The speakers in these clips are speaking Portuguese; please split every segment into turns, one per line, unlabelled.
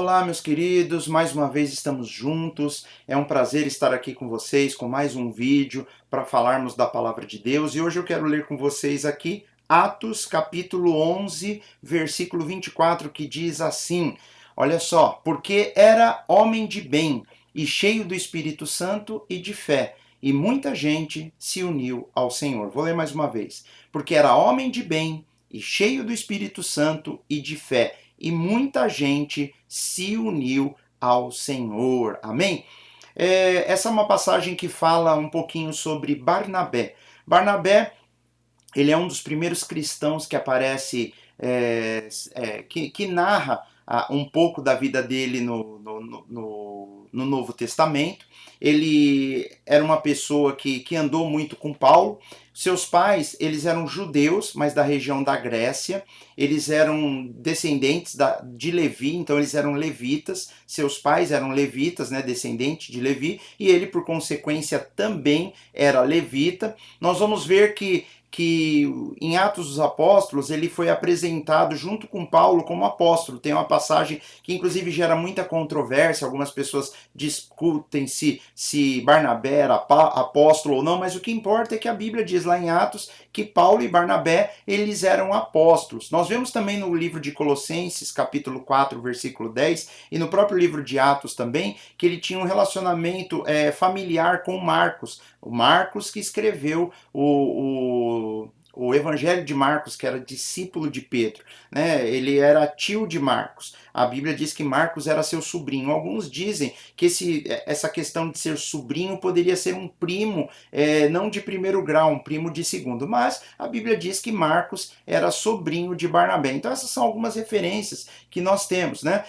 Olá, meus queridos, mais uma vez estamos juntos. É um prazer estar aqui com vocês com mais um vídeo para falarmos da palavra de Deus. E hoje eu quero ler com vocês aqui Atos, capítulo 11, versículo 24, que diz assim: olha só, porque era homem de bem e cheio do Espírito Santo e de fé, e muita gente se uniu ao Senhor. Vou ler mais uma vez. Porque era homem de bem e cheio do Espírito Santo e de fé, e muita gente se uniu ao Senhor. Amém? Essa é uma passagem que fala um pouquinho sobre Barnabé. Barnabé, ele é um dos primeiros cristãos que aparece, que narra um pouco da vida dele no Novo Testamento. Ele era uma pessoa que andou muito com Paulo. Seus pais, eles eram judeus, mas da região da Grécia. Eles eram descendentes de Levi, então eles eram levitas. Seus pais eram levitas, né, descendentes de Levi, e ele, por consequência, também era levita. Nós vamos ver que em Atos dos Apóstolos ele foi apresentado junto com Paulo como apóstolo. Tem uma passagem que inclusive gera muita controvérsia, algumas pessoas discutem se Barnabé era apóstolo ou não, mas o que importa é que a Bíblia diz lá em Atos que Paulo e Barnabé, eles eram apóstolos. Nós vemos também no livro de Colossenses, capítulo 4, versículo 10, e no próprio livro de Atos também, que ele tinha um relacionamento familiar com Marcos. O Marcos que escreveu o Evangelho de Marcos, que era discípulo de Pedro, né? Ele era tio de Marcos. A Bíblia diz que Marcos era seu sobrinho. Alguns dizem que essa questão de ser sobrinho poderia ser um primo, não de primeiro grau, um primo de segundo, mas a Bíblia diz que Marcos era sobrinho de Barnabé. Então essas são algumas referências que nós temos, né?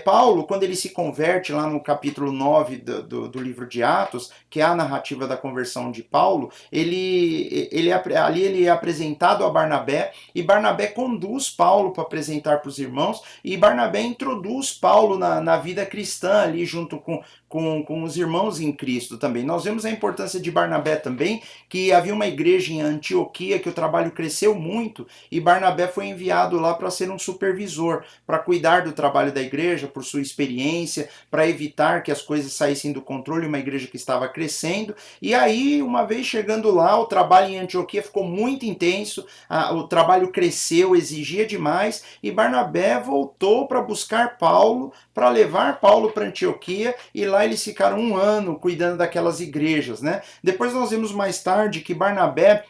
Paulo, quando ele se converte lá no capítulo 9 do livro de Atos, que é a narrativa da conversão de Paulo, ali ele é apresentado a Barnabé, e Barnabé conduz Paulo para apresentar para os irmãos, e Barnabé introduz Paulo na vida cristã ali junto com os irmãos em Cristo também. Nós vemos a importância de Barnabé também, que havia uma igreja em Antioquia que o trabalho cresceu muito, e Barnabé foi enviado lá para ser um supervisor, para cuidar do trabalho da igreja, por sua experiência, para evitar que as coisas saíssem do controle, uma igreja que estava crescendo. E aí, uma vez chegando lá, o trabalho em Antioquia ficou muito intenso, o trabalho cresceu, exigia demais, e Barnabé voltou para buscar Paulo, para levar Paulo para Antioquia, e lá eles ficaram um ano cuidando daquelas igrejas, né? Depois nós vimos mais tarde que Barnabé,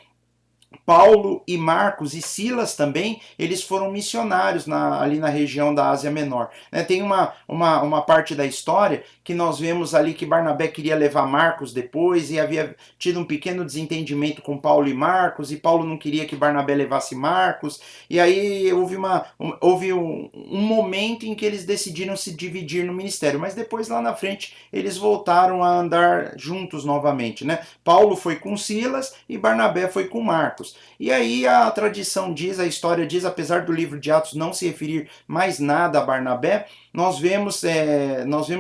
Paulo e Marcos e Silas também, eles foram missionários ali na região da Ásia Menor. Tem uma parte da história que nós vemos ali que Barnabé queria levar Marcos depois, e havia tido um pequeno desentendimento com Paulo e Marcos, e Paulo não queria que Barnabé levasse Marcos, e aí houve um momento em que eles decidiram se dividir no ministério, mas depois lá na frente eles voltaram a andar juntos novamente, né? Paulo foi com Silas e Barnabé foi com Marcos. E aí a tradição diz, a história diz, apesar do livro de Atos não se referir mais nada a Barnabé, nós vemos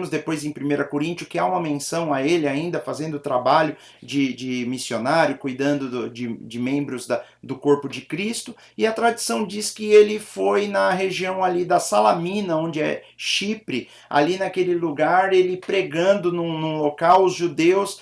depois em 1 Coríntios que há uma menção a ele ainda fazendo o trabalho de missionário, cuidando de membros do corpo de Cristo, e a tradição diz que ele foi na região ali da Salamina, onde é Chipre, ali naquele lugar, ele pregando num local, os judeus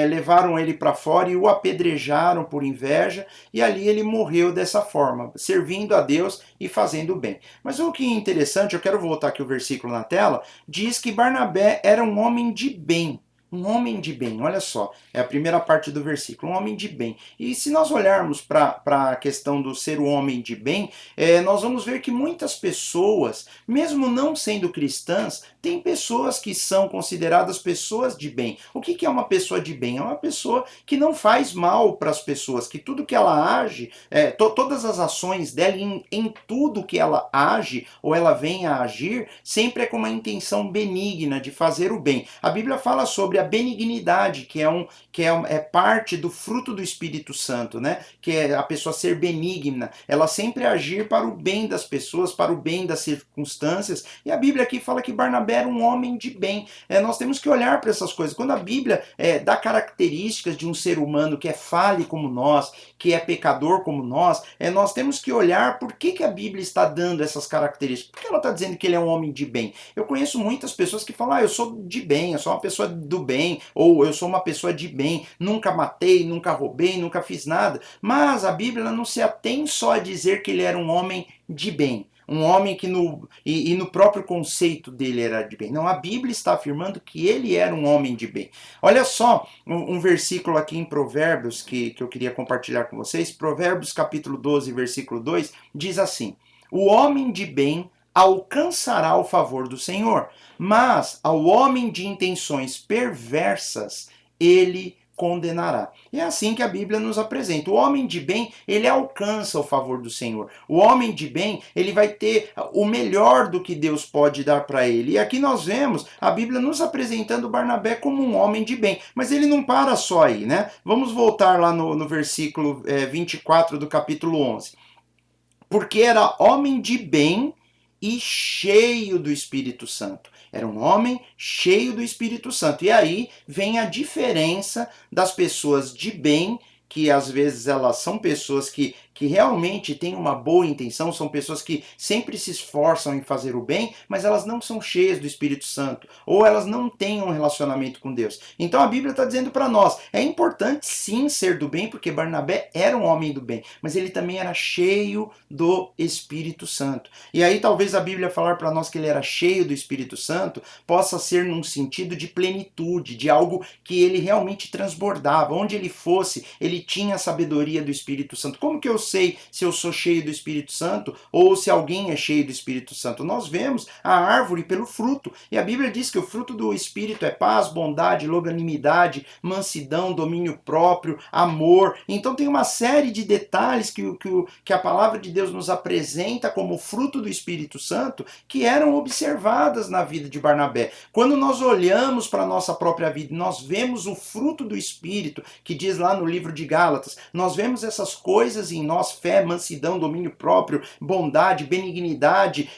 levaram ele para fora e o apedrejaram por inveja, e ali ele morreu dessa forma, servindo a Deus e fazendo bem. Mas o que é interessante, eu quero voltar aqui o versículo na tela, diz que Barnabé era um homem de bem. Um homem de bem, olha só, é a primeira parte do versículo, um homem de bem. E se nós olharmos para a questão do ser um homem de bem, nós vamos ver que muitas pessoas, mesmo não sendo cristãs, tem pessoas que são consideradas pessoas de bem. O que é uma pessoa de bem? É uma pessoa que não faz mal para as pessoas, que tudo que ela age, todas as ações dela, em tudo que ela age ou ela vem a agir, sempre é com uma intenção benigna de fazer o bem. A Bíblia fala sobre a benignidade, é parte do fruto do Espírito Santo, né? Que é a pessoa ser benigna, ela sempre agir para o bem das pessoas, para o bem das circunstâncias. E a Bíblia aqui fala que Barnabé era um homem de bem. Nós temos que olhar para essas coisas. Quando a Bíblia dá características de um ser humano que é falho como nós, que é pecador como nós temos que olhar por que a Bíblia está dando essas características. Por que ela está dizendo que ele é um homem de bem? Eu conheço muitas pessoas que falam, eu sou de bem, eu sou uma pessoa do bem, ou eu sou uma pessoa de bem, nunca matei, nunca roubei, nunca fiz nada. Mas a Bíblia não se atém só a dizer que ele era um homem de bem. Um homem que no próprio conceito dele era de bem. Não, a Bíblia está afirmando que ele era um homem de bem. Olha só um versículo aqui em Provérbios que eu queria compartilhar com vocês. Provérbios capítulo 12, versículo 2, diz assim: o homem de bem alcançará o favor do Senhor, mas ao homem de intenções perversas ele condenará. É assim que a Bíblia nos apresenta. O homem de bem, ele alcança o favor do Senhor. O homem de bem, ele vai ter o melhor do que Deus pode dar para ele. E aqui nós vemos a Bíblia nos apresentando Barnabé como um homem de bem. Mas ele não para só aí, né? Vamos voltar lá no versículo 24 do capítulo 11. Porque era homem de bem e cheio do Espírito Santo. Era um homem cheio do Espírito Santo. E aí vem a diferença das pessoas de bem, que às vezes elas são pessoas que realmente têm uma boa intenção, são pessoas que sempre se esforçam em fazer o bem, mas elas não são cheias do Espírito Santo, ou elas não têm um relacionamento com Deus. Então a Bíblia está dizendo para nós, é importante sim ser do bem, porque Barnabé era um homem do bem, mas ele também era cheio do Espírito Santo. E aí talvez a Bíblia falar para nós que ele era cheio do Espírito Santo possa ser num sentido de plenitude, de algo que ele realmente transbordava. Onde ele fosse, ele tinha a sabedoria do Espírito Santo. Como que eu sei se eu sou cheio do Espírito Santo ou se alguém é cheio do Espírito Santo? Nós vemos a árvore pelo fruto. E a Bíblia diz que o fruto do Espírito é paz, bondade, longanimidade, mansidão, domínio próprio, amor. Então tem uma série de detalhes que a palavra de Deus nos apresenta como fruto do Espírito Santo que eram observadas na vida de Barnabé. Quando nós olhamos para a nossa própria vida, nós vemos o fruto do Espírito, que diz lá no livro de Gálatas, nós vemos essas coisas em nós, fé, mansidão, domínio próprio, bondade, benignidade,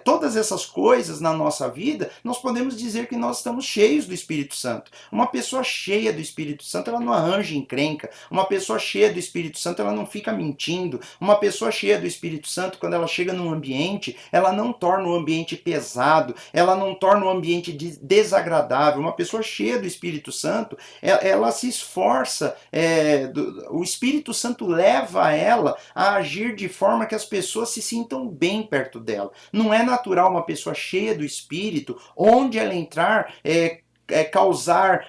todas essas coisas na nossa vida, nós podemos dizer que nós estamos cheios do Espírito Santo. Uma pessoa cheia do Espírito Santo, ela não arranja encrenca. Uma pessoa cheia do Espírito Santo, ela não fica mentindo. Uma pessoa cheia do Espírito Santo, quando ela chega num ambiente, ela não torna o ambiente pesado, ela não torna o ambiente desagradável. Uma pessoa cheia do Espírito Santo, ela se esforça, o Espírito Santo leva ela a agir de forma que as pessoas se sintam bem perto dela. Não é natural uma pessoa cheia do Espírito, onde ela entrar, causar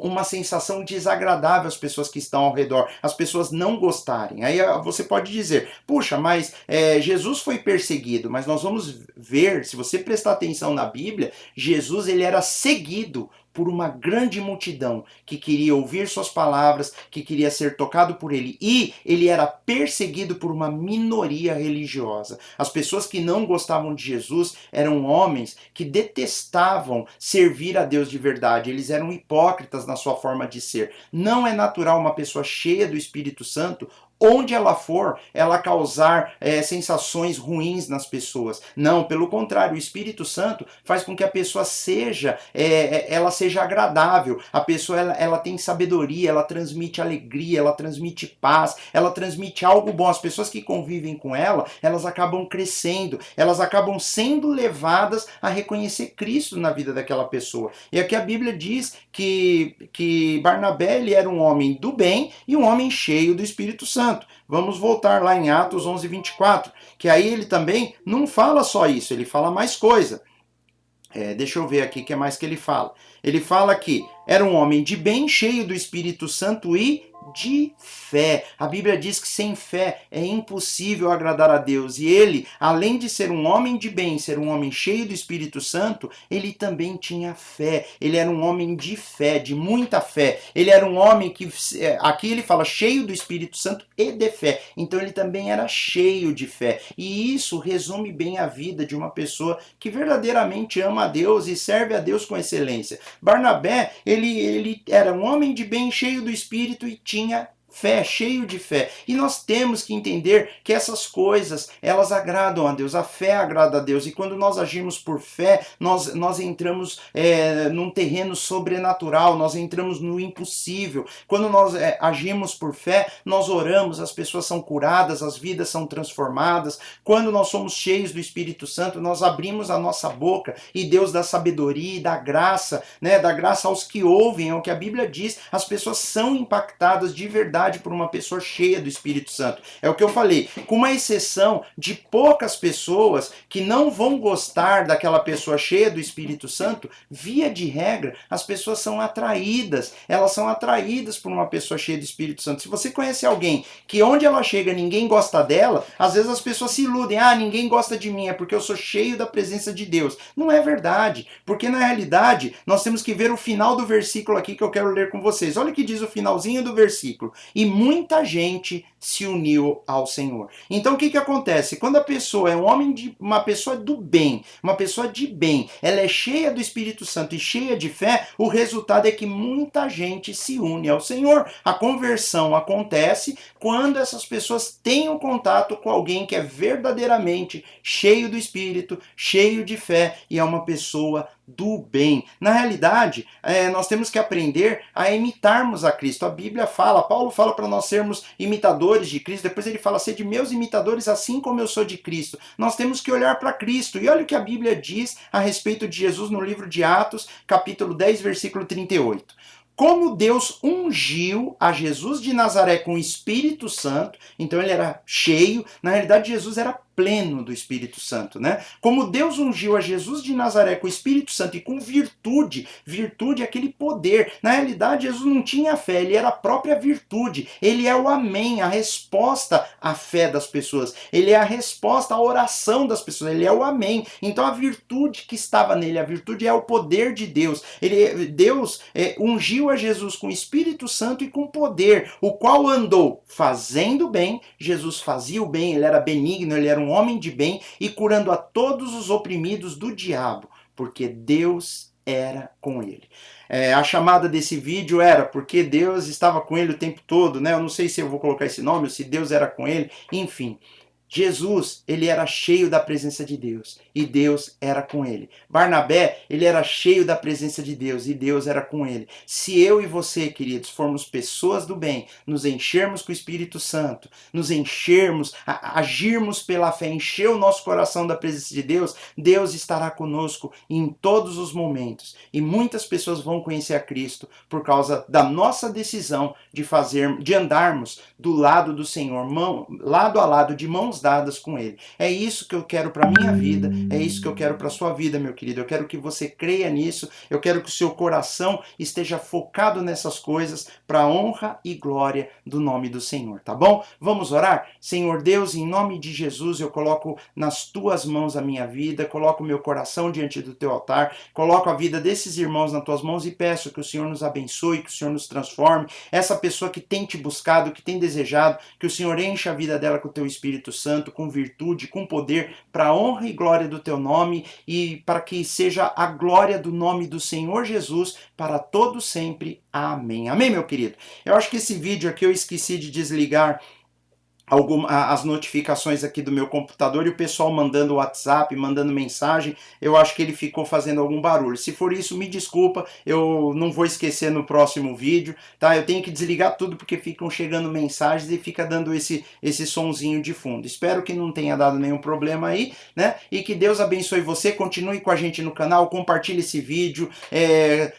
uma sensação desagradável às pessoas que estão ao redor, as pessoas não gostarem. Aí você pode dizer, puxa, mas Jesus foi perseguido, mas nós vamos ver, se você prestar atenção na Bíblia, Jesus ele era seguido por uma grande multidão que queria ouvir suas palavras, que queria ser tocado por ele. E ele era perseguido por uma minoria religiosa. As pessoas que não gostavam de Jesus eram homens que detestavam servir a Deus de verdade. Eles eram hipócritas na sua forma de ser. Não é natural uma pessoa cheia do Espírito Santo, onde ela for, ela causar sensações ruins nas pessoas. Não, pelo contrário, o Espírito Santo faz com que a pessoa seja agradável. A pessoa ela tem sabedoria, ela transmite alegria, ela transmite paz, ela transmite algo bom. As pessoas que convivem com ela, elas acabam crescendo, elas acabam sendo levadas a reconhecer Cristo na vida daquela pessoa. E aqui a Bíblia diz que Barnabé ele era um homem do bem e um homem cheio do Espírito Santo. Vamos voltar lá em Atos 11, 24, que aí ele também não fala só isso, ele fala mais coisa. Deixa eu ver aqui o que é mais que ele fala. Ele fala que era um homem de bem, cheio do Espírito Santo e de fé. A Bíblia diz que sem fé é impossível agradar a Deus. E ele, além de ser um homem de bem, ser um homem cheio do Espírito Santo, ele também tinha fé. Ele era um homem de fé, de muita fé. Ele era um homem que, aqui ele fala, cheio do Espírito Santo e de fé. Então ele também era cheio de fé. E isso resume bem a vida de uma pessoa que verdadeiramente ama a Deus e serve a Deus com excelência. Barnabé, ele era um homem de bem, cheio do Espírito e tinha fé, cheio de fé. E nós temos que entender que essas coisas, elas agradam a Deus, a fé agrada a Deus. E quando nós agimos por fé, nós entramos num terreno sobrenatural, nós entramos no impossível. Quando nós agimos por fé, nós oramos, as pessoas são curadas, as vidas são transformadas. Quando nós somos cheios do Espírito Santo, nós abrimos a nossa boca e Deus dá sabedoria e dá graça, né? Dá graça aos que ouvem, é o que a Bíblia diz. As pessoas são impactadas de verdade por uma pessoa cheia do Espírito Santo. É o que eu falei, com uma exceção de poucas pessoas que não vão gostar daquela pessoa cheia do Espírito Santo, via de regra, as pessoas são atraídas, elas são atraídas por uma pessoa cheia do Espírito Santo. Se você conhece alguém que onde ela chega ninguém gosta dela, às vezes as pessoas se iludem, ninguém gosta de mim, é porque eu sou cheio da presença de Deus. Não é verdade, porque na realidade nós temos que ver o final do versículo aqui que eu quero ler com vocês. Olha o que diz o finalzinho do versículo. E muita gente se uniu ao Senhor. Então o que acontece? Quando a pessoa é uma pessoa do bem, uma pessoa de bem, ela é cheia do Espírito Santo e cheia de fé, o resultado é que muita gente se une ao Senhor. A conversão acontece quando essas pessoas têm um contato com alguém que é verdadeiramente cheio do Espírito, cheio de fé e é uma pessoa do bem. Na realidade, nós temos que aprender a imitarmos a Cristo. A Bíblia fala, Paulo fala para nós sermos imitadores de Cristo, depois ele fala, sede meus imitadores assim como eu sou de Cristo. Nós temos que olhar para Cristo. E olha o que a Bíblia diz a respeito de Jesus no livro de Atos, capítulo 10, versículo 38. Como Deus ungiu a Jesus de Nazaré com o Espírito Santo, então ele era cheio, na realidade Jesus era pleno do Espírito Santo, né? Como Deus ungiu a Jesus de Nazaré com o Espírito Santo e com virtude é aquele poder. Na realidade, Jesus não tinha fé, ele era a própria virtude. Ele é o amém, a resposta à fé das pessoas. Ele é a resposta à oração das pessoas, ele é o amém. Então a virtude que estava nele, a virtude é o poder de Deus. Deus ungiu a Jesus com o Espírito Santo e com poder, o qual andou fazendo bem. Jesus fazia o bem, ele era benigno, ele era um homem de bem e curando a todos os oprimidos do diabo, porque Deus era com ele. A chamada desse vídeo era porque Deus estava com ele o tempo todo, né? Eu não sei se eu vou colocar esse nome ou se Deus era com ele, enfim. Jesus, ele era cheio da presença de Deus e Deus era com ele. Barnabé, ele era cheio da presença de Deus e Deus era com ele. Se eu e você, queridos, formos pessoas do bem, nos enchermos com o Espírito Santo, nos enchermos, agirmos pela fé, encher o nosso coração da presença de Deus, Deus estará conosco em todos os momentos. E muitas pessoas vão conhecer a Cristo por causa da nossa decisão de andarmos do lado do Senhor, lado a lado, de mãos dadas com ele. É isso que eu quero para minha vida, é isso que eu quero para sua vida, meu querido. Eu quero que você creia nisso, eu quero que o seu coração esteja focado nessas coisas para a honra e glória do nome do Senhor, tá bom? Vamos orar? Senhor Deus, em nome de Jesus, eu coloco nas tuas mãos a minha vida, coloco o meu coração diante do teu altar, coloco a vida desses irmãos nas tuas mãos e peço que o Senhor nos abençoe, que o Senhor nos transforme. Essa pessoa que tem te buscado, que tem desejado, que o Senhor encha a vida dela com o teu Espírito Santo, com virtude, com poder, para a honra e glória do teu nome e para que seja a glória do nome do Senhor Jesus para todo sempre. Amém. Amém, meu querido? Eu acho que esse vídeo aqui eu esqueci de desligar as notificações aqui do meu computador e o pessoal mandando WhatsApp, mandando mensagem, eu acho que ele ficou fazendo algum barulho. Se for isso, me desculpa, eu não vou esquecer no próximo vídeo, tá? Eu tenho que desligar tudo porque ficam chegando mensagens e fica dando esse sonzinho de fundo. Espero que não tenha dado nenhum problema aí, né? E que Deus abençoe você, continue com a gente no canal, compartilhe esse vídeo,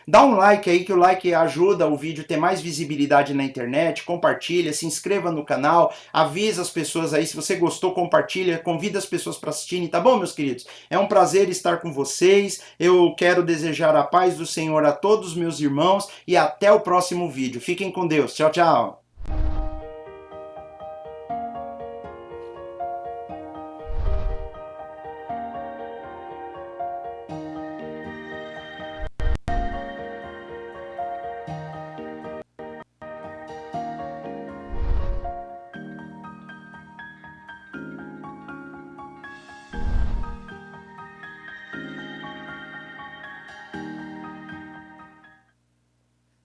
dá um like aí, que o like ajuda o vídeo a ter mais visibilidade na internet, compartilha, se inscreva no canal, avisa as pessoas aí, se você gostou, compartilha, convida as pessoas para assistirem, tá bom, meus queridos? É um prazer estar com vocês, eu quero desejar a paz do Senhor a todos os meus irmãos e até o próximo vídeo. Fiquem com Deus, tchau, tchau!